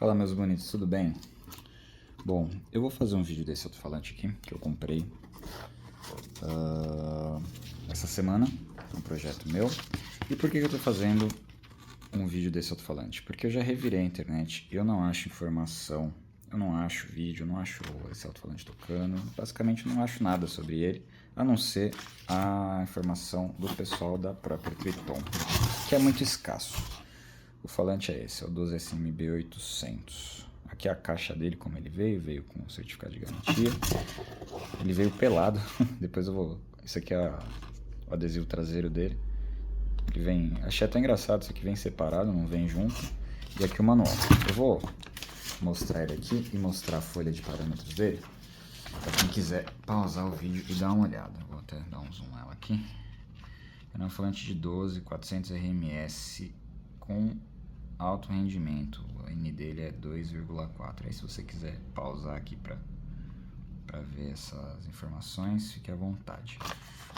Fala, meus bonitos, tudo bem? Bom, eu vou fazer um vídeo desse alto-falante aqui, que eu comprei essa semana, um projeto meu. E por que eu tô fazendo um vídeo desse alto-falante? Porque eu já revirei a internet, eu não acho informação, eu não acho vídeo, eu não acho esse alto-falante tocando, basicamente eu não acho nada sobre ele, a não ser a informação do pessoal da própria Triton, que é muito escasso. O falante é esse, é o 12SMB800. Aqui é a caixa dele, como ele veio com certificado de garantia. Ele veio pelado, depois eu vou... Esse aqui é o adesivo traseiro dele. Ele vem... Achei até engraçado, isso aqui vem separado, não vem junto. E aqui o manual. Eu vou mostrar ele aqui e mostrar a folha de parâmetros dele, para quem quiser pausar o vídeo e dar uma olhada. Vou até dar um zoom nela aqui. É um falante de 12, 400 RMS com alto rendimento. O N dele é 2,4. Aí se você quiser pausar aqui para ver essas informações, fique à vontade.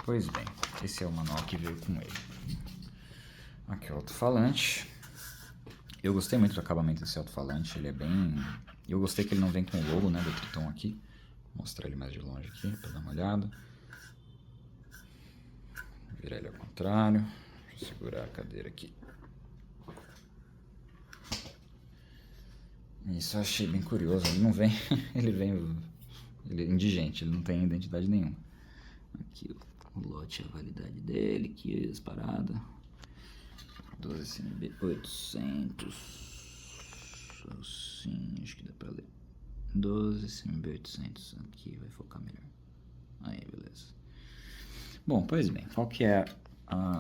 Pois bem, esse é o manual que veio com ele. Aqui é o alto-falante. Eu gostei muito do acabamento desse alto-falante, ele é bem... Eu gostei que ele não vem com o logo, né, do Triton aqui. Vou mostrar ele mais de longe aqui para dar uma olhada. Vou virar ele ao contrário. Deixa eu segurar a cadeira aqui. Isso eu achei bem curioso, ele não vem, ele é indigente, ele não tem identidade nenhuma. Aqui o lote é a validade dele, aqui as paradas. 12SMB800, assim, acho que dá pra ler. 12SMB800, aqui vai focar melhor. Aí, beleza. Bom, pois bem, qual que é a...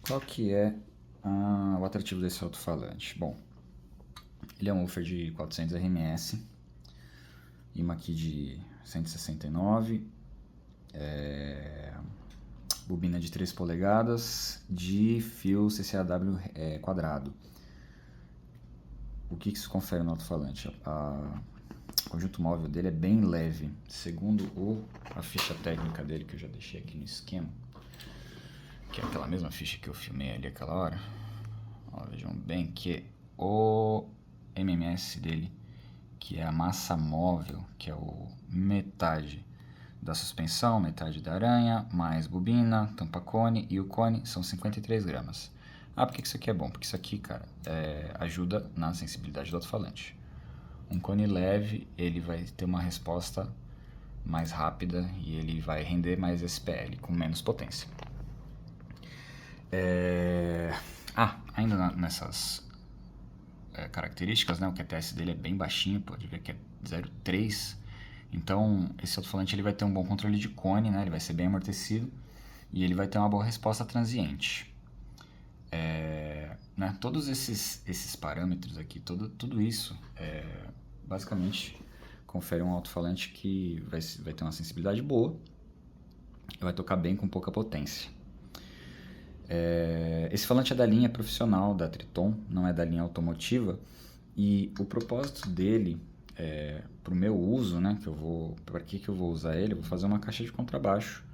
Qual que é o atrativo desse alto-falante? Bom, ele é um woofer de 400 RMS, imã aqui de 169, bobina de 3 polegadas, de fio CCAW quadrado. O que isso confere no alto-falante? O conjunto móvel dele é bem leve, segundo a ficha técnica dele, que eu já deixei aqui no esquema, que é aquela mesma ficha que eu filmei ali aquela hora. Ó, vejam bem que o MMS dele, que é a massa móvel, que é o metade da suspensão, metade da aranha, mais bobina, tampa-cone e o cone, são 53 gramas. Ah, por que isso aqui é bom? Porque isso aqui, cara, ajuda na sensibilidade do alto-falante. Um cone leve, ele vai ter uma resposta mais rápida e ele vai render mais SPL, com menos potência. Ainda nessas características, né, o QTS dele é bem baixinho, pode ver que é 0,3. Então, esse alto-falante ele vai ter um bom controle de cone, né, ele vai ser bem amortecido e ele vai ter uma boa resposta transiente. Né, todos esses parâmetros aqui, tudo isso, basicamente confere um alto-falante que vai ter uma sensibilidade boa e vai tocar bem com pouca potência. Esse falante é da linha profissional da Triton, não é da linha automotiva, e o propósito dele, para o meu uso, né, para que eu vou usar ele, eu vou fazer uma caixa de contrabaixo.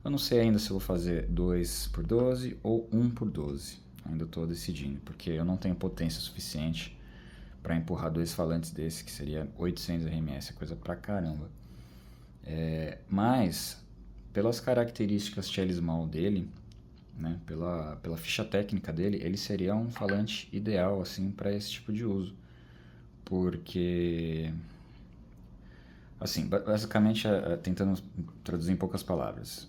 Eu não sei ainda se eu vou fazer 2x12 ou 1x12, ainda estou decidindo, porque eu não tenho potência suficiente para empurrar dois falantes desse, que seria 800 RMS, é coisa pra caramba. Mas, pelas características Chelly Small dele, né, pela ficha técnica dele, ele seria um falante ideal assim para esse tipo de uso, porque assim, basicamente tentando traduzir em poucas palavras,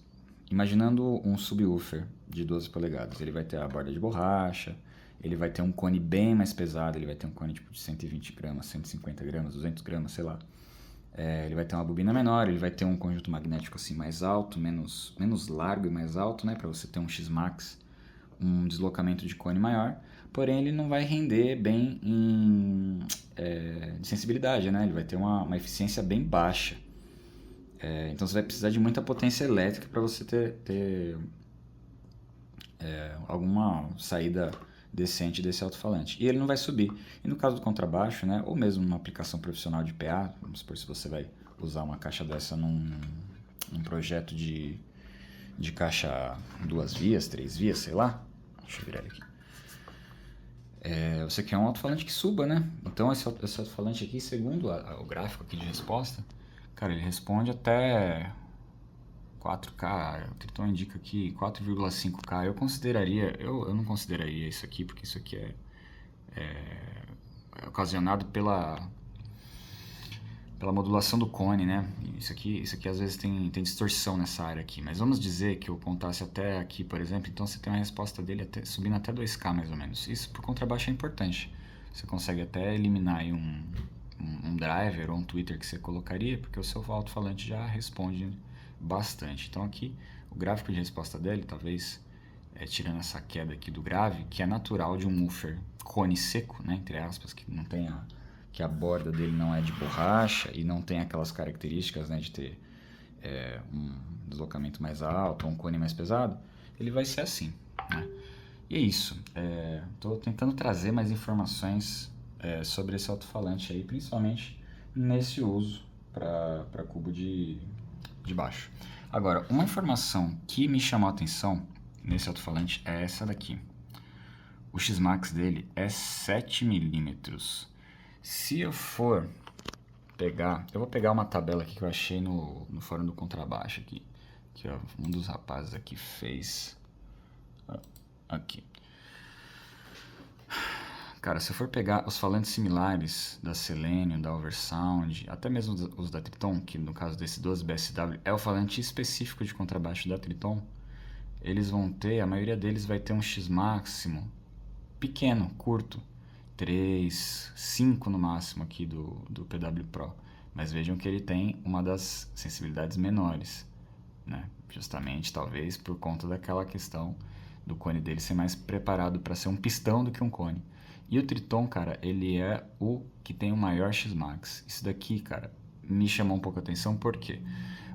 imaginando um subwoofer de 12 polegadas, ele vai ter a borda de borracha, ele vai ter um cone bem mais pesado, ele vai ter um cone tipo de 120 gramas, 150 gramas, 200 gramas, sei lá. Ele vai ter uma bobina menor, ele vai ter um conjunto magnético assim mais alto, menos largo e mais alto, né, para você ter um X-Max, um deslocamento de cone maior, porém ele não vai render bem de sensibilidade, né, ele vai ter uma eficiência bem baixa. Então você vai precisar de muita potência elétrica para você ter alguma saída decente desse alto-falante. E ele não vai subir. E no caso do contrabaixo, né, ou mesmo numa aplicação profissional de PA, vamos supor, se você vai usar uma caixa dessa num projeto de caixa 2 vias, 3 vias, sei lá. Deixa eu virar ele aqui. Você quer um alto-falante que suba, né? Então esse alto-falante aqui, segundo o gráfico aqui de resposta, cara, ele responde até 4K, o Triton indica aqui 4,5K. Eu não consideraria isso aqui, porque isso aqui é ocasionado pela modulação do cone, né? Isso aqui às vezes tem distorção nessa área aqui, mas vamos dizer que eu contasse até aqui, por exemplo, então você tem uma resposta dele subindo até 2K mais ou menos. Isso pro contrabaixo é importante. Você consegue até eliminar aí um driver ou um tweeter que você colocaria, porque o seu alto-falante já responde bastante. Então aqui, o gráfico de resposta dele, talvez tirando essa queda aqui do grave, que é natural de um woofer cone seco, né, entre aspas, que não tem que a borda dele não é de borracha e não tem aquelas características, né, de ter um deslocamento mais alto ou um cone mais pesado, ele vai ser assim, né? E é isso. Estou tentando trazer mais informações sobre esse alto-falante aí, principalmente nesse uso para cubo de baixo. Agora, uma informação que me chamou a atenção nesse alto-falante é essa daqui. O X-Max dele é 7 milímetros. Se eu for pegar... Eu vou pegar uma tabela aqui que eu achei no fórum do contrabaixo aqui. Que ó, um dos rapazes aqui fez. Aqui. Cara, se eu for pegar os falantes similares da Selenium, da Oversound, até mesmo os da Triton, que no caso desse 12 BSW é o falante específico de contrabaixo da Triton, eles vão ter, a maioria deles vai ter um X máximo pequeno, curto. 3, 5 no máximo aqui do PW Pro. Mas vejam que ele tem uma das sensibilidades menores, né? Justamente, talvez, por conta daquela questão do cone dele ser mais preparado para ser um pistão do que um cone. E o Triton, cara, ele é o que tem o maior X-Max. Isso daqui, cara, me chamou um pouco a atenção, porque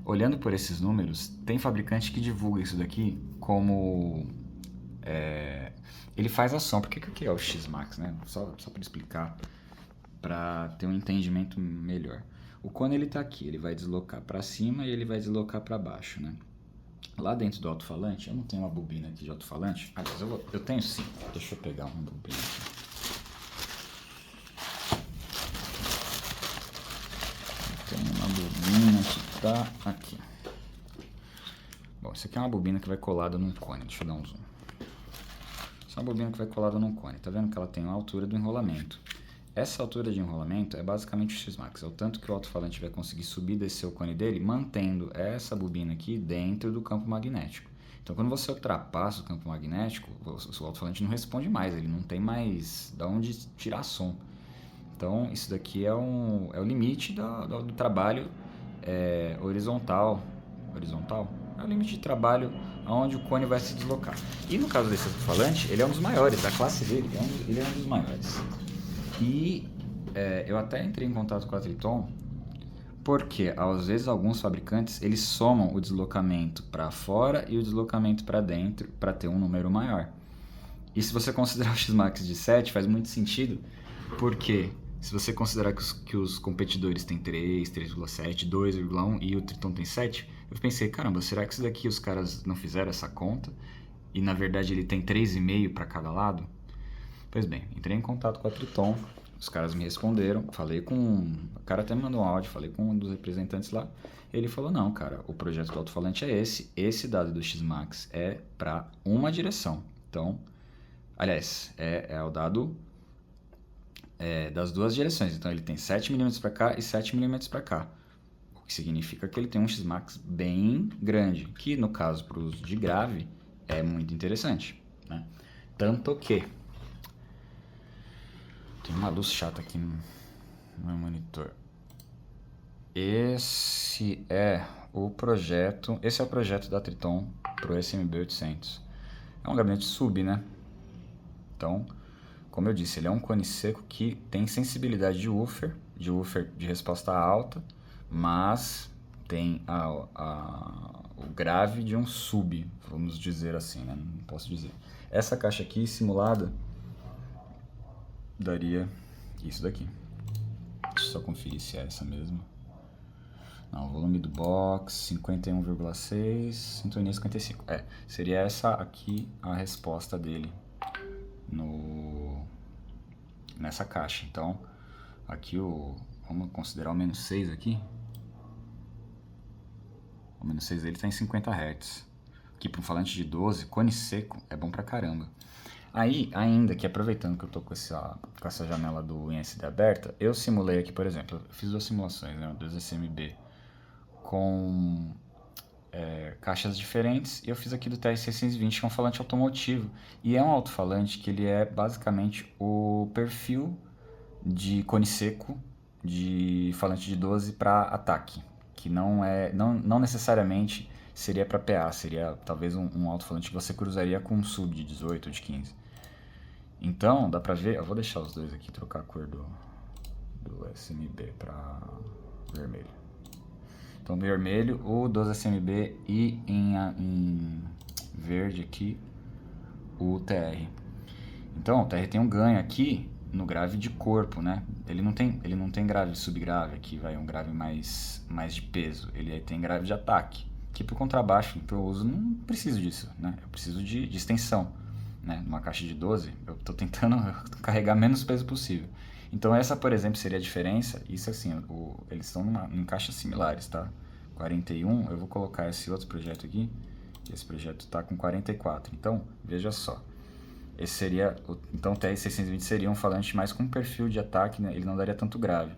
olhando por esses números, tem fabricante que divulga isso daqui como... ele faz a sombra. Por que é o X-Max, né? Só para explicar, para ter um entendimento melhor. O cone ele tá aqui, ele vai deslocar para cima e ele vai deslocar para baixo, né? Lá dentro do alto-falante, eu não tenho uma bobina aqui de alto-falante. Aliás, eu tenho sim. Deixa eu pegar uma bobina aqui. Eu tenho uma bobina que tá aqui. Bom, isso aqui é uma bobina que vai colada num cone. Deixa eu dar um zoom. Essa é uma bobina que vai colada num cone. Tá vendo que ela tem a altura do enrolamento? Essa altura de enrolamento é basicamente o X-Max. É o tanto que o alto-falante vai conseguir subir e descer o cone dele, mantendo essa bobina aqui dentro do campo magnético. Então, quando você ultrapassa o campo magnético, o alto-falante não responde mais. Ele não tem mais de onde tirar som. Então, isso daqui é o limite do trabalho horizontal. Horizontal? É o limite de trabalho onde o cone vai se deslocar. E no caso desse alto-falante, ele é um dos maiores, da classe dele, ele é um dos maiores. E eu até entrei em contato com a Triton, porque às vezes alguns fabricantes eles somam o deslocamento para fora e o deslocamento para dentro para ter um número maior. E se você considerar o X-Max de 7, faz muito sentido, porque se você considerar que os competidores têm 3, 3,7, 2,1 e o Triton tem 7, eu pensei, caramba, será que isso daqui os caras não fizeram essa conta? E na verdade ele tem 3,5 para cada lado? Pois bem, entrei em contato com a Triton, os caras me responderam, falei com... O cara até me mandou um áudio, falei com um dos representantes lá. Ele falou, não, cara, o projeto do alto-falante é esse dado do X-Max é para uma direção. Então, aliás, é o dado das duas direções. Então, ele tem 7 mm para cá e 7 mm para cá. O que significa que ele tem um X-Max bem grande, que no caso para o uso de grave é muito interessante, né? Tanto que... Tem uma luz chata aqui no meu monitor. Esse é o projeto da Triton pro SMB800. É um gabinete sub, né? Então, como eu disse, ele é um cone seco que tem sensibilidade de woofer de resposta alta, mas tem o grave de um sub, vamos dizer assim, né? Não posso dizer. Essa caixa aqui simulada daria isso daqui. Deixa eu só conferir se é essa mesmo. Não, volume do box 51,6, sintonia 55. Seria essa aqui a resposta dele no nessa caixa. Então, aqui vamos considerar o menos 6 aqui. O menos 6 dele está em 50 Hz. Aqui para um falante de 12, cone seco, é bom pra caramba. Aí, ainda que aproveitando que eu tô com essa janela do INSD aberta, eu simulei aqui, por exemplo, eu fiz 2 simulações, né, 2 SMB com caixas diferentes, e eu fiz aqui do TR-620, que é um falante automotivo, e é um alto-falante que ele é basicamente o perfil de cone seco de falante de 12 para ataque, que não necessariamente seria para PA, seria talvez um alto-falante que você cruzaria com um sub de 18 ou de 15. Então, dá pra ver, eu vou deixar os dois aqui, trocar a cor do SMB para vermelho. Então, vermelho, o 12 SMB e em verde aqui, o TR. Então, o TR tem um ganho aqui no grave de corpo, né? Ele não tem grave de subgrave aqui, vai um grave mais de peso. Ele tem grave de ataque. Que pro contrabaixo, que eu uso, não preciso disso, né? Eu preciso de extensão, né? Numa caixa de 12, eu tô tentando carregar menos peso possível. Então essa, por exemplo, seria a diferença. Isso assim, eles estão em caixas similares, tá? 41, eu vou colocar esse outro projeto aqui. Esse projeto tá com 44. Então, veja só. Esse seria, então o TR-620 seria um falante mais com perfil de ataque, né? Ele não daria tanto grave,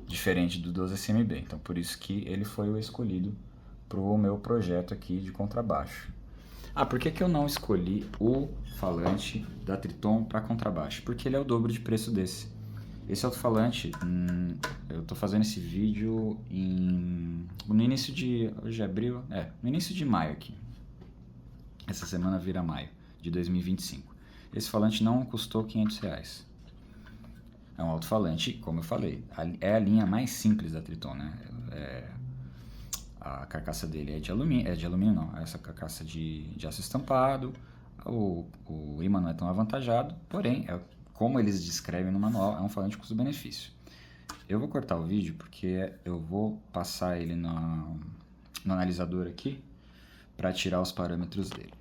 diferente do 12 SMB. Então por isso que ele foi o escolhido para o meu projeto aqui de contrabaixo. Ah, por que eu não escolhi o falante da Triton para contrabaixo? Porque ele é o dobro de preço desse. Esse alto-falante, eu tô fazendo esse vídeo no início de, hoje é abril, no início de maio aqui. Essa semana vira maio de 2025. Esse falante não custou R$500. É um alto-falante, como eu falei, é a linha mais simples da Triton, né? A carcaça dele é de alumínio não, essa carcaça de aço estampado, o ímã não é tão avantajado, porém, como eles descrevem no manual, é um falante custo-benefício. Eu vou cortar o vídeo porque eu vou passar ele no analisador aqui para tirar os parâmetros dele.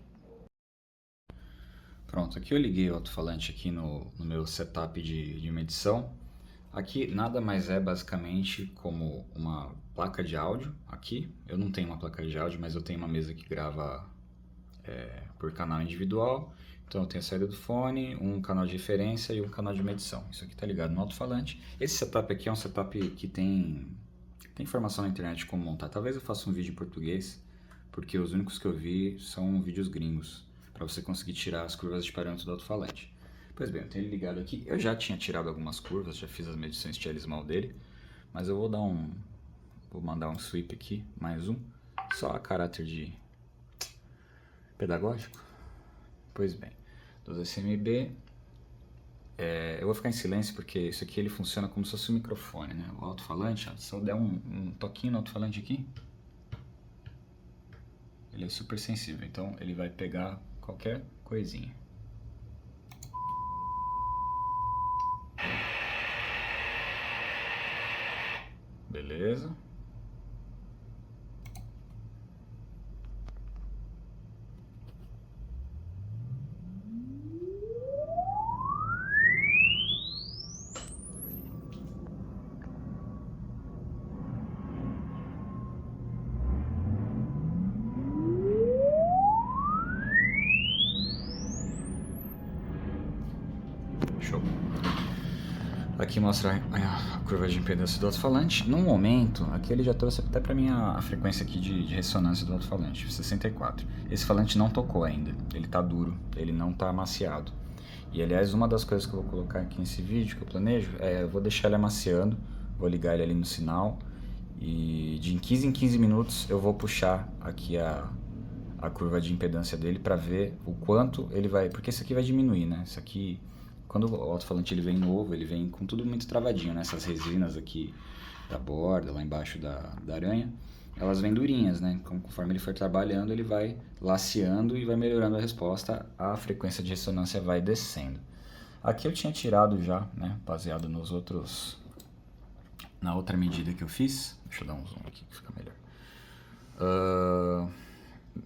Pronto, aqui eu liguei o alto-falante aqui no meu setup de medição. Aqui nada mais é basicamente como uma placa de áudio aqui. Eu não tenho uma placa de áudio, mas eu tenho uma mesa que grava por canal individual. Então eu tenho a saída do fone, um canal de referência e um canal de medição. Isso aqui está ligado no alto-falante. Esse setup aqui é um setup que tem informação na internet de como montar. Talvez eu faça um vídeo em português, porque os únicos que eu vi são vídeos gringos, para você conseguir tirar as curvas de parâmetro do alto-falante. Pois bem, eu tenho ele ligado aqui. Eu já tinha tirado algumas curvas, já fiz as medições Tielli-Small dele, mas eu vou mandar um sweep aqui, mais um, só a caráter de pedagógico. Pois bem, 12 SMB, eu vou ficar em silêncio porque isso aqui ele funciona como se fosse um microfone, né? O alto-falante, se eu der um toquinho no alto-falante aqui, ele é super sensível, então ele vai pegar qualquer coisinha. Beleza. Show. Aqui mostra a curva de impedância do alto-falante. No momento, aqui ele já trouxe até para mim a frequência aqui de ressonância do alto-falante, 64. Esse falante não tocou ainda, ele tá duro, ele não tá amaciado. E aliás, uma das coisas que eu vou colocar aqui nesse vídeo que eu planejo eu vou deixar ele amaciando, vou ligar ele ali no sinal e de 15 em 15 minutos eu vou puxar aqui a curva de impedância dele para ver o quanto ele vai, porque isso aqui vai diminuir, né? Isso aqui, quando o alto-falante ele vem novo, ele vem com tudo muito travadinho, né? Essas resinas aqui da borda, lá embaixo da aranha, elas vêm durinhas, né? Conforme ele for trabalhando, ele vai laceando e vai melhorando a resposta, a frequência de ressonância vai descendo. Aqui eu tinha tirado já, né? Baseado nos outros, na outra medida que eu fiz. Deixa eu dar um zoom aqui que fica melhor.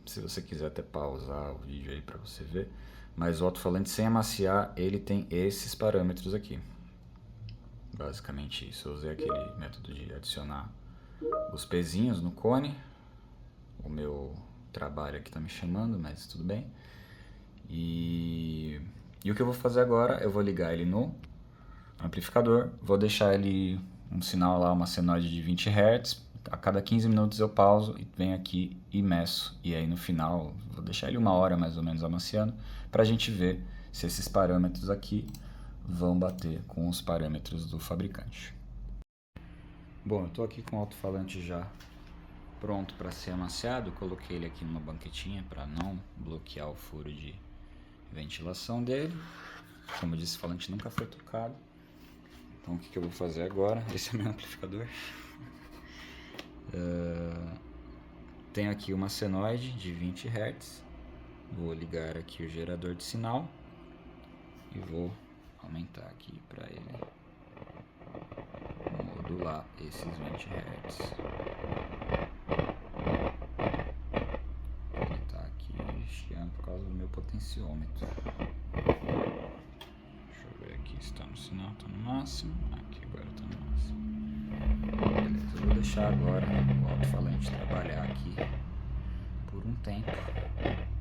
Se você quiser até pausar o vídeo aí para você ver. Mas o alto-falante sem amaciar, ele tem esses parâmetros aqui. Basicamente isso. Eu usei aquele método de adicionar os pezinhos no cone. O meu trabalho aqui tá me chamando, mas tudo bem. E o que eu vou fazer agora, eu vou ligar ele no amplificador, vou deixar ele um sinal lá, uma senoide de 20 Hz. A cada 15 minutos eu pauso e venho aqui e meço. E aí no final, vou deixar ele 1 hora mais ou menos amaciando, pra gente ver se esses parâmetros aqui vão bater com os parâmetros do fabricante. Bom, eu tô aqui com o alto-falante já pronto para ser amaciado. Coloquei ele aqui numa banquetinha para não bloquear o furo de ventilação dele. Como eu disse, o falante nunca foi tocado. Então o que eu vou fazer agora? Esse é meu amplificador. Tenho aqui uma senoide de 20 Hz. Vou ligar aqui o gerador de sinal e vou aumentar aqui para ele modular esses 20 Hz. Ele está aqui chiando por causa do meu potenciômetro. Deixa eu ver aqui se está no sinal, está no máximo. Aqui agora está no máximo. Beleza, eu vou deixar agora o alto-falante trabalhar aqui por um tempo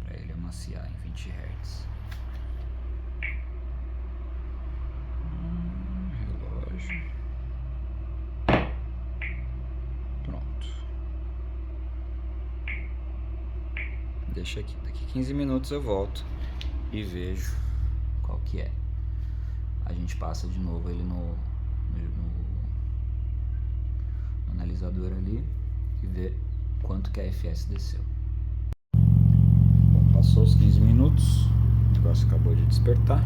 para ele amaciar em 20 Hz. Relógio. Pronto. Deixa aqui. Daqui 15 minutos eu volto e vejo qual que é. A gente passa de novo ele no analisador ali e vê quanto que a FS desceu. Bom, passou os 15 minutos, o negócio acabou de despertar.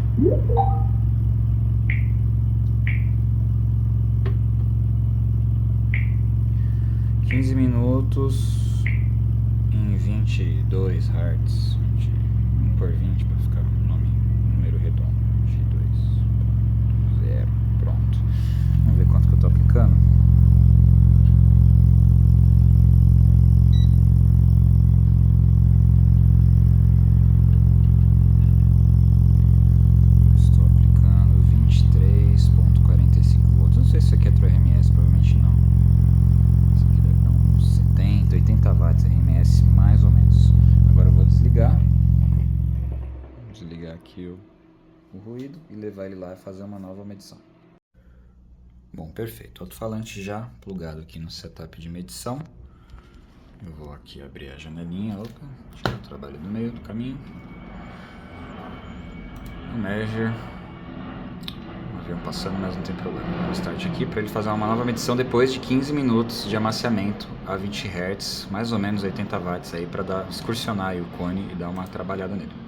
Quinze minutos em 22 Hz, 1 por 20 para ficar número redondo, 22.0, pronto. Vamos ver quanto que eu tô aplicando. Estou aplicando 23.45 volts. Não sei se isso aqui é Tro RMS, provavelmente não. Isso aqui deve dar uns 70, 80 watts RMS, mais ou menos. Agora eu vou desligar. Vou desligar aqui o ruído e levar ele lá e fazer uma nova medição. Bom, perfeito. Alto-falante já plugado aqui no setup de medição. Eu vou aqui abrir a janelinha, opa, tirar o trabalho do meio do caminho. O Measure. O avião passando, mas não tem problema. Vou start aqui para ele fazer uma nova medição depois de 15 minutos de amaciamento a 20 Hz, mais ou menos 80 watts aí, para excursionar aí o cone e dar uma trabalhada nele.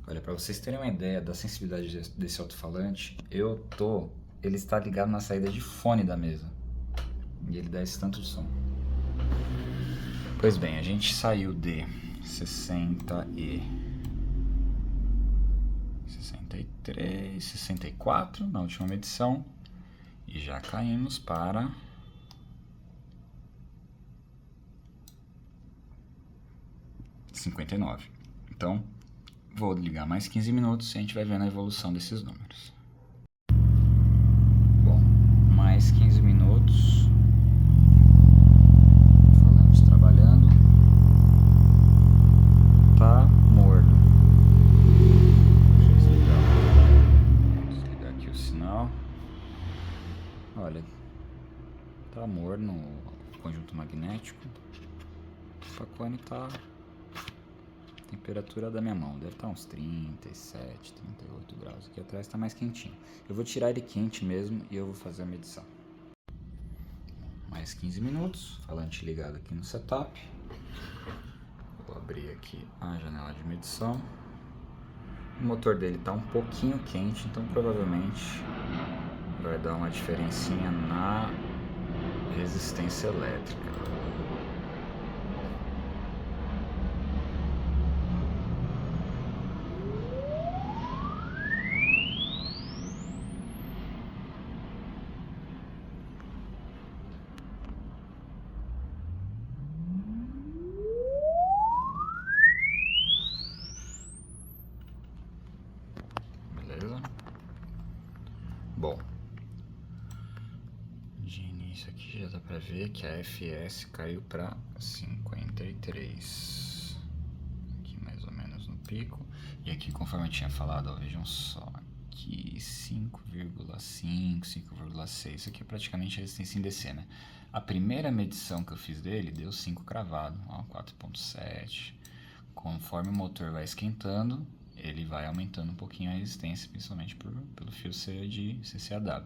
Olha, para vocês terem uma ideia da sensibilidade desse alto-falante, ele está ligado na saída de fone da mesa. E ele dá esse tanto de som. Pois bem, a gente saiu de 63, 64 na última medição. E já caímos para 59. Então, vou ligar mais 15 minutos e a gente vai vendo a evolução desses números. Bom, mais 15 minutos. Falamos trabalhando. Tá morno. Deixa eu desligar aqui o sinal. Olha, tá morno o conjunto magnético. O facone tá... Temperatura da minha mão, deve estar uns 37, 38 graus. Aqui atrás está mais quentinho. Eu vou tirar ele quente mesmo e eu vou fazer a medição. Mais 15 minutos, falante ligado aqui no setup. Vou abrir aqui a janela de medição. O motor dele está um pouquinho quente, então provavelmente vai dar uma diferencinha na resistência elétrica. ver que a FS caiu para 53. Aqui mais ou menos no pico. E aqui, conforme eu tinha falado, ó, vejam só, aqui 5,5, 5,6. Isso aqui é praticamente a resistência em DC, né? A primeira medição que eu fiz dele deu 5 cravado, ó, 4,7. Conforme o motor vai esquentando, ele vai aumentando um pouquinho a resistência, principalmente pelo fio ser de CCAW.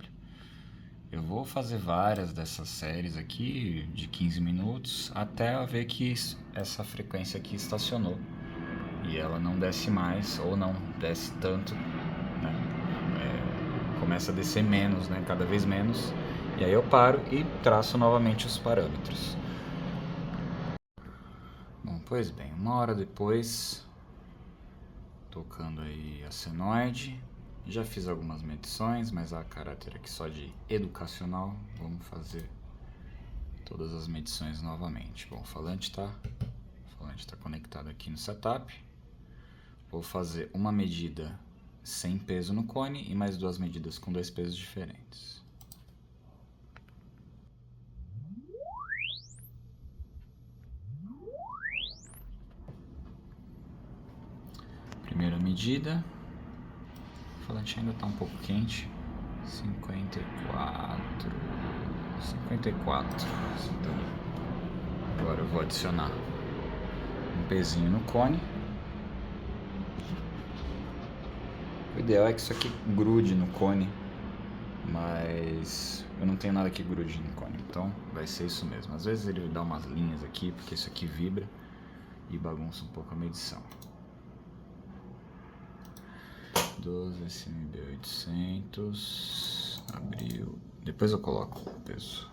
Eu vou fazer várias dessas séries aqui de 15 minutos até eu ver que essa frequência aqui estacionou e ela não desce mais ou não desce tanto, né? Começa a descer menos, né? Cada vez menos, e aí eu paro e traço novamente os parâmetros. Bom, pois bem, 1 hora depois, tocando aí a senoide. Já fiz algumas medições, mas a caráter aqui só de educacional, vamos fazer todas as medições novamente. Bom, o falante está conectado aqui no setup. Vou fazer uma medida sem peso no cone e mais 2 medidas com 2 pesos diferentes. Primeira medida. O falante ainda está um pouco quente. 54. Então, agora eu vou adicionar um pezinho no cone. O ideal é que isso aqui grude no cone, mas eu não tenho nada que grude no cone, então vai ser isso mesmo. Às vezes ele dá umas linhas aqui, porque isso aqui vibra e bagunça um pouco a medição. 12 SMB 800, abriu, depois eu coloco o peso.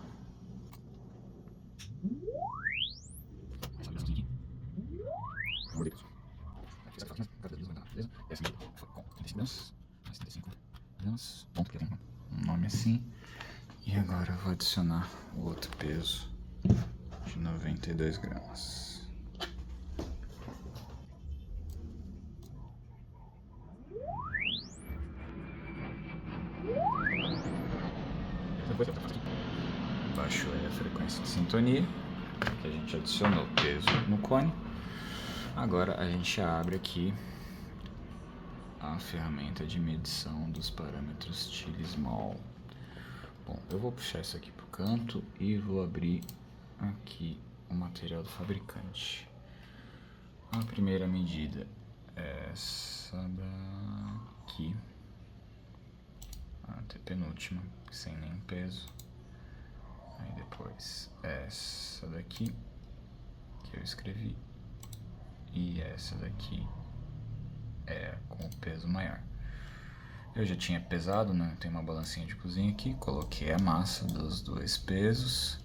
Um nome assim. E agora eu vou adicionar o outro peso de 92 gramas. Baixou aí a frequência de sintonia, que a gente adicionou o peso no cone. Agora a gente abre aqui a ferramenta de medição dos parâmetros Tilley-Small. Bom, eu vou puxar isso aqui para o canto e vou abrir aqui o material do fabricante. A primeira medida é essa daqui, a penúltima, sem nenhum peso. Aí depois essa daqui, que eu escrevi, e essa daqui é com o peso maior. Eu já tinha pesado, né? Tem uma balancinha de cozinha aqui, coloquei a massa dos 2 pesos.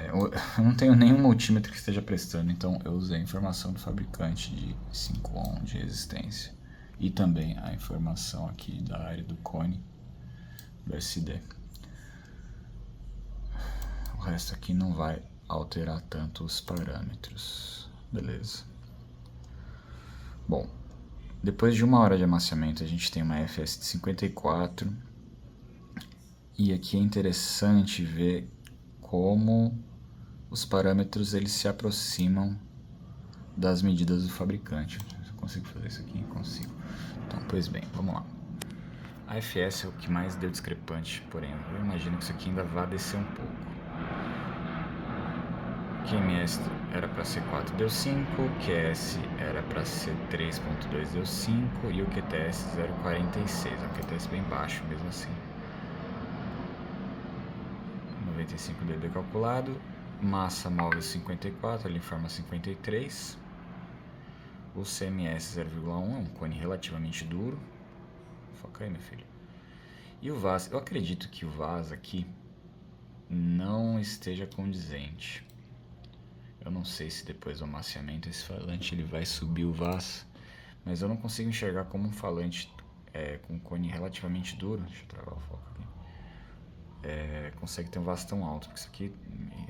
Eu não tenho nenhum multímetro que esteja prestando, então eu usei a informação do fabricante de 5 ohm de resistência e também a informação aqui da área do cone do SD. O resto aqui não vai alterar tanto os parâmetros, beleza? Bom, depois de 1 hora de amaciamento a gente tem uma FS de 54 e aqui é interessante ver como os parâmetros eles se aproximam das medidas do fabricante. Eu consigo fazer isso aqui? Consigo. Então, pois bem, vamos lá. A FS é o que mais deu discrepante, porém eu imagino que isso aqui ainda vai descer um pouco. QMS era para ser 4, deu 5, QS era para ser 3.2, deu 5 e o QTS 0.46, é um QTS bem baixo mesmo assim. 95 dB calculado, massa móvel 54, ele informa 53. O CMS 0,1 é um cone relativamente duro. Foca aí, meu filho. E o VAS, eu acredito que o VAS aqui não esteja condizente. Eu não sei se depois do amaciamento esse falante ele vai subir o VAS, mas eu não consigo enxergar como um falante com um cone relativamente duro. Deixa eu travar o foco aqui. Consegue ter um VAS tão alto, porque isso aqui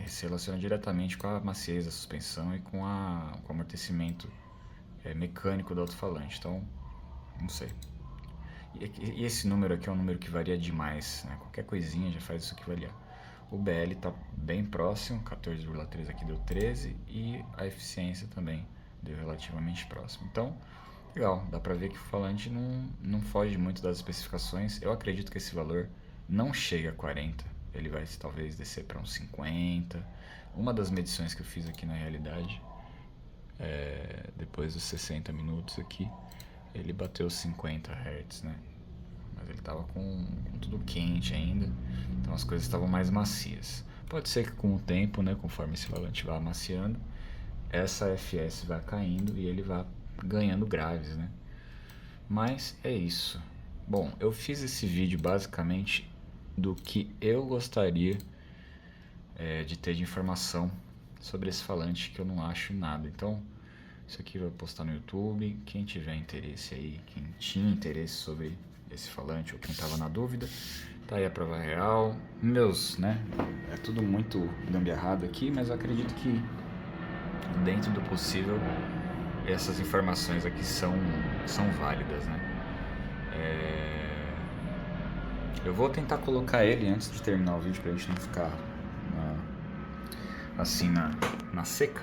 se relaciona diretamente com a maciez da suspensão e com o amortecimento mecânico do alto-falante, então não sei. E esse número aqui é um número que varia demais, né? Qualquer coisinha já faz isso aqui variar. O BL está bem próximo, 14,3 aqui deu 13 e a eficiência também deu relativamente próximo. Então, legal, dá pra ver que o falante não foge muito das especificações. Eu acredito que esse valor não chega a 40, ele vai talvez descer para uns 50. Uma das medições que eu fiz aqui na realidade, depois dos 60 minutos aqui, ele bateu 50 Hz, né? Mas ele estava com tudo quente ainda, então as coisas estavam mais macias. Pode ser que com o tempo, né, conforme esse falante vá amaciando, essa FS vai caindo e ele vai ganhando graves, né? Mas é isso. Bom, eu fiz esse vídeo basicamente do que eu gostaria de ter de informação sobre esse falante, que eu não acho nada. Então, isso aqui eu vou postar no YouTube. Quem tiver interesse aí, quem tinha interesse sobre esse falante ou quem estava na dúvida, tá aí a prova real. Né? É tudo muito gambiarrado aqui, mas eu acredito que dentro do possível essas informações aqui são válidas, né? Eu vou tentar colocar ele antes de terminar o vídeo pra gente não ficar assim na seca.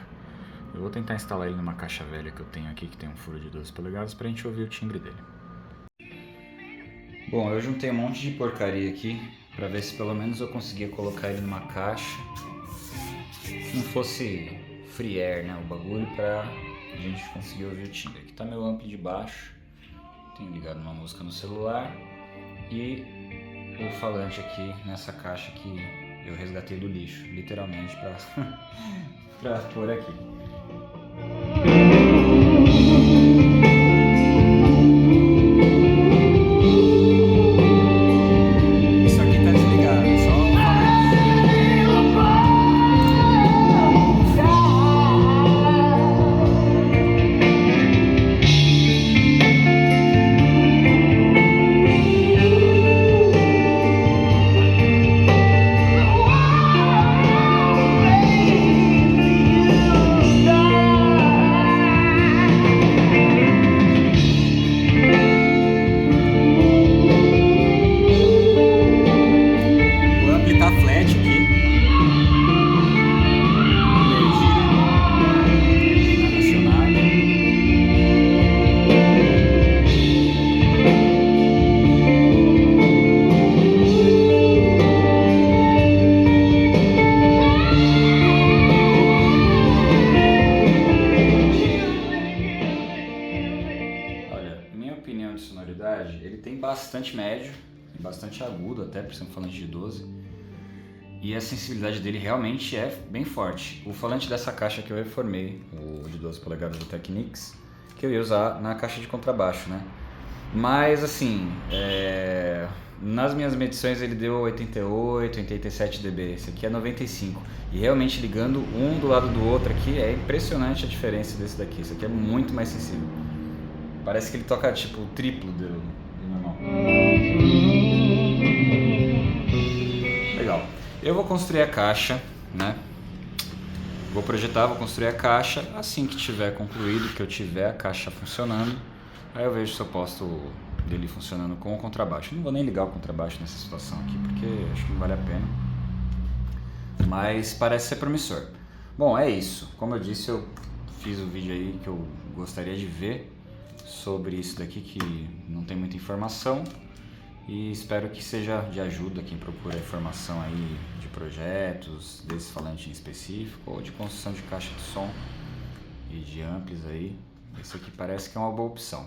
Eu vou tentar instalar ele numa caixa velha que eu tenho aqui, que tem um furo de 12 polegadas, pra gente ouvir o timbre dele. Bom, eu juntei um monte de porcaria aqui pra ver se pelo menos eu conseguia colocar ele numa caixa que não fosse free air, né, o bagulho, pra gente conseguir ouvir o timbre. Aqui tá meu amp de baixo, tenho ligado uma música no celular e o falante aqui nessa caixa que eu resgatei do lixo, literalmente, pra pôr aqui. Isso aqui tá desligado, só o ele tem bastante médio, bastante agudo até, por ser um falante de 12. E a sensibilidade dele realmente é bem forte. O falante dessa caixa que eu reformei, o de 12 polegadas do Technics, que eu ia usar na caixa de contrabaixo, né? Mas assim, nas minhas medições ele deu 88, 87 dB, esse aqui é 95. E realmente ligando um do lado do outro aqui, é impressionante a diferença desse daqui. Esse aqui é muito mais sensível. Parece que ele toca tipo o triplo do normal. Legal. Eu vou construir a caixa, né? Vou projetar, vou construir a caixa. Assim que tiver concluído, que eu tiver a caixa funcionando, aí eu vejo se eu posto dele funcionando com o contrabaixo. Não vou nem ligar o contrabaixo nessa situação aqui, porque acho que não vale a pena. Mas parece ser promissor. Bom, é isso. Como eu disse, eu fiz o vídeo aí que eu gostaria de ver sobre isso daqui, que não tem muita informação, e espero que seja de ajuda quem procura informação aí de projetos, desse falante em específico, ou de construção de caixa de som e de amplis aí. Esse aqui parece que é uma boa opção.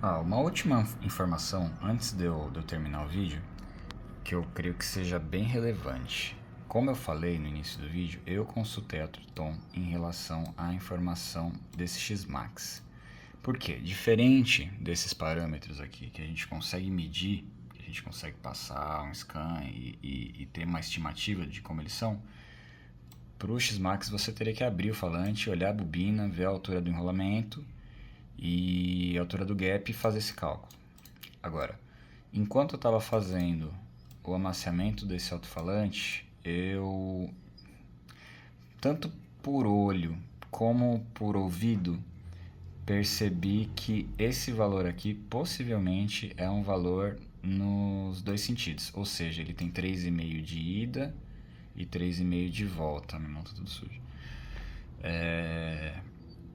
Uma última informação antes de eu terminar o vídeo, que eu creio que seja bem relevante. Como eu falei no início do vídeo, eu consultei a Triton em relação à informação desse X-Max. Por quê? Diferente desses parâmetros aqui que a gente consegue medir, que a gente consegue passar um scan e ter uma estimativa de como eles são, para o X-Max você teria que abrir o falante, olhar a bobina, ver a altura do enrolamento e a altura do gap e fazer esse cálculo. Agora, enquanto eu estava fazendo o amaciamento desse alto-falante, eu, tanto por olho como por ouvido, percebi que esse valor aqui possivelmente é um valor nos dois sentidos, ou seja, ele tem 3,5 de ida e 3,5 de volta. Minha mão tá tudo suja.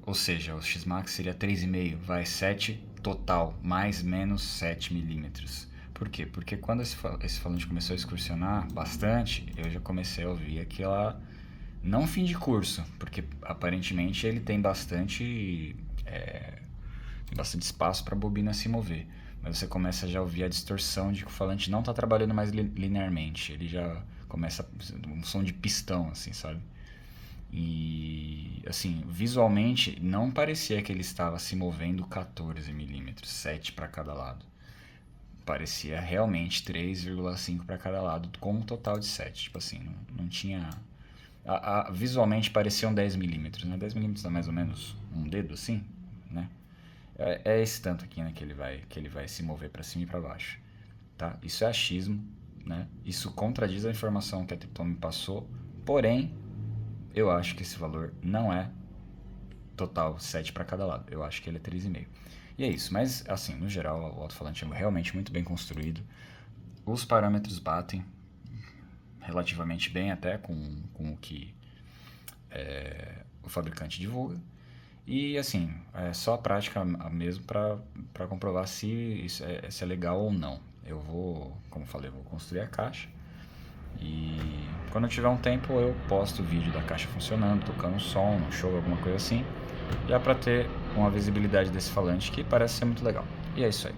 Ou seja, o X-Max seria 3,5, vai 7 total, mais menos 7 milímetros. Por quê? Porque quando esse falante começou a excursionar bastante, eu já comecei a ouvir aquela... Não fim de curso, porque aparentemente ele tem bastante espaço para a bobina se mover. Mas você começa já a ouvir a distorção de que o falante não está trabalhando mais linearmente. Ele já começa um som de pistão, assim, sabe? E, assim, visualmente não parecia que ele estava se movendo 14 milímetros, 7 para cada lado. Parecia realmente 3,5 para cada lado, com um total de 7. Tipo assim, não tinha... visualmente pareciam 10 milímetros, né? 10 milímetros dá mais ou menos um dedo, assim, né? É esse tanto aqui, né, que ele vai se mover para cima e para baixo, tá? Isso é achismo, né? Isso contradiz a informação que a Tecton me passou, porém, eu acho que esse valor não é total 7 para cada lado. Eu acho que ele é 3,5. E é isso, mas assim, no geral, o alto-falante é realmente muito bem construído. Os parâmetros batem relativamente bem até com o que o fabricante divulga. E assim, é só a prática mesmo para comprovar se isso se é legal ou não. Eu vou, como falei, vou construir a caixa. E quando eu tiver um tempo eu posto o vídeo da caixa funcionando, tocando som, um show, alguma coisa assim. Já para ter uma visibilidade desse falante que parece ser muito legal. E é isso aí.